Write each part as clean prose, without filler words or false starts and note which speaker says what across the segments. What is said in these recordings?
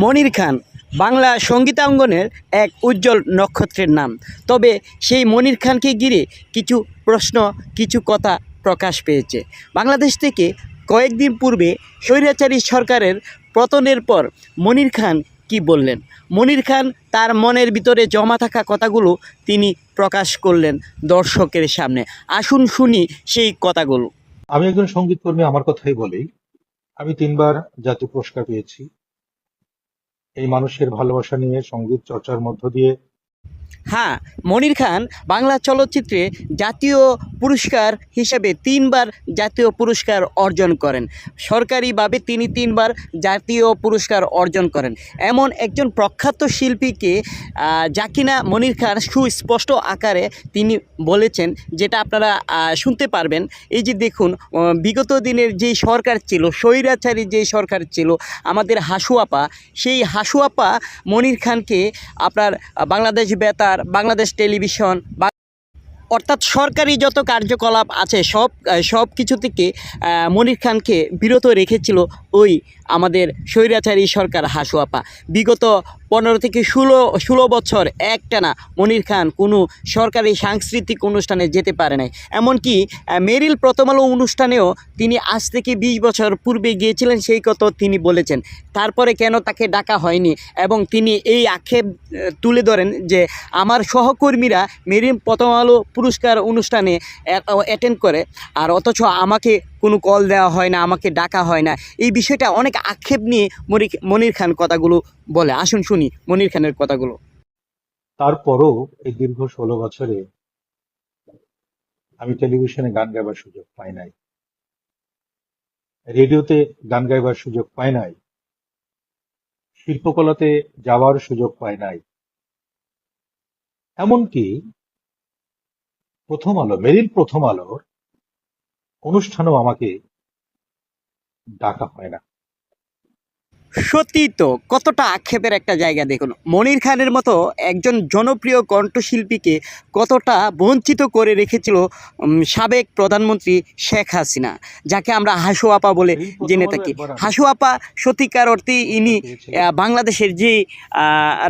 Speaker 1: মনির খান বাংলা সঙ্গীতাঙ্গনের এক উজ্জ্বল নক্ষত্রের নাম। তবে সেই মনির খানকে ঘিরে কিছু প্রশ্ন, কিছু কথা প্রকাশ পেয়েছে। বাংলাদেশ থেকে কয়েকদিন পূর্বে স্বৈরাচারী সরকারের পতনের পর মনির খান কি বললেন? মনির খান তার মনের ভিতরে জমা থাকা কথাগুলো তিনি প্রকাশ করলেন দর্শকের সামনে। আসুন শুনি সেই কথাগুলো।
Speaker 2: আমি একজন সঙ্গীতকর্মী, আমার কথাই বলি। আমি 3বার জাতীয় পুরস্কার পেয়েছি। এই মানুষের ভালোবাসা নিয়ে সঙ্গীত চর্চার মধ্য দিয়ে
Speaker 1: হ্যাঁ, মনির খান বাংলা চলচ্চিত্রে জাতীয় পুরস্কার হিসেবে 3বার জাতীয় পুরস্কার অর্জন করেন। সরকারিভাবে তিনি 3বার জাতীয় পুরস্কার অর্জন করেন। এমন একজন প্রখ্যাত শিল্পীকে যা কিনা মনির খান সুস্পষ্ট আকারে তিনি বলেছেন, যেটা আপনারা শুনতে পারবেন। এই যে দেখুন, বিগত দিনের যেই সরকার ছিল, স্বৈরাচারী যেই সরকার ছিল, আমাদের হাসু আপা, সেই হাসু আপা মনির খানকে আপনার বাংলাদেশ বেতার, বাংলাদেশ টেলিভিশন, অর্থাৎ সরকারি যত কার্যকলাপ আছে সব কিছু থেকে মনির খানকে বিরত রেখেছিল ওই আমাদের স্বৈরাচারী সরকার হাসু আপা। বিগত 15 থেকে 16 বছর একটানা মনির খান কোনো সরকারি সাংস্কৃতিক অনুষ্ঠানে যেতে পারে নাই। এমনকি মেরিল প্রথম আলো অনুষ্ঠানেও তিনি আজ থেকে 20 বছর পূর্বে গিয়েছিলেন, সেই কথা তিনি বলেছেন। তারপরে কেন তাকে ডাকা হয়নি, এবং তিনি এই আক্ষেপ তুলে ধরেন যে আমার সহকর্মীরা মেরিল প্রথম আলো পুরস্কার অনুষ্ঠানে অ্যাটেন্ড করে, আর অথচ আমাকে কোনো কল দেওয়া হয় না, আমাকে ডাকা হয় না। এই বিষয়টা অনেক আক্ষেপ নিয়ে মনির খান কথাগুলো বলে। আসুন শুনি মনির খানের কথাগুলো।
Speaker 2: তারপরও এই দীর্ঘ 16 বছরে আমি টেলিভিশনে গান গাইবার সুযোগ পাই নাই, রেডিওতে গান গাইবার সুযোগ পাই নাই, শিল্পকলাতে যাওয়ার সুযোগ পাই নাই। এমনকি মেরিল প্রথম আলোর অনুষ্ঠানেও আমাকে ডাকা হয় না।
Speaker 1: সত্যি তো, কতটা আক্ষেপের একটা জায়গা। দেখুন, মনির খানের মতো একজন জনপ্রিয় কণ্ঠশিল্পীকে কতটা বঞ্চিত করে রেখেছিল সাবেক প্রধানমন্ত্রী শেখ হাসিনা, যাকে আমরা হাসু আপা বলে জেনে থাকি। হাসু আপা সত্যিকার অর্থে ইনি বাংলাদেশের যে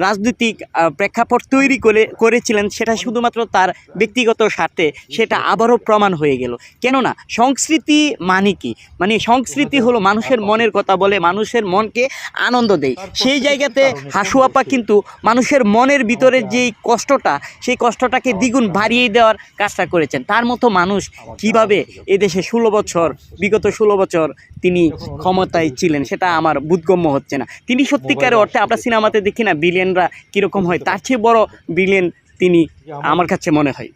Speaker 1: রাজনৈতিক প্রেক্ষাপট তৈরি করেছিলেন, সেটা শুধুমাত্র তার ব্যক্তিগত স্বার্থে, সেটা আবারও প্রমাণ হয়ে গেল। কেননা সংস্কৃতি মানে কি? মানে সংস্কৃতি হলো মানুষের মনের কথা বলে, মানুষের মনকে আনন্দ দেয়। সেই জায়গাতে হাসু আপা কিন্তু মানুষের মনের ভিতরে যেই কষ্টটা, সেই কষ্টটাকে দ্বিগুণ বাড়িয়ে দেওয়ার কাজটা করেছেন। তার মতো মানুষ কিভাবে এদেশে বিগত 16 বছর তিনি ক্ষমতায় ছিলেন, সেটা আমার বোধগম্য হচ্ছে না। তিনি সত্যিকারের অর্থে, আমরা সিনেমাতে দেখি না বিলিয়নরা কীরকম হয়, তার চেয়ে বড় বিলিয়ন তিনি আমার কাছে মনে হয়।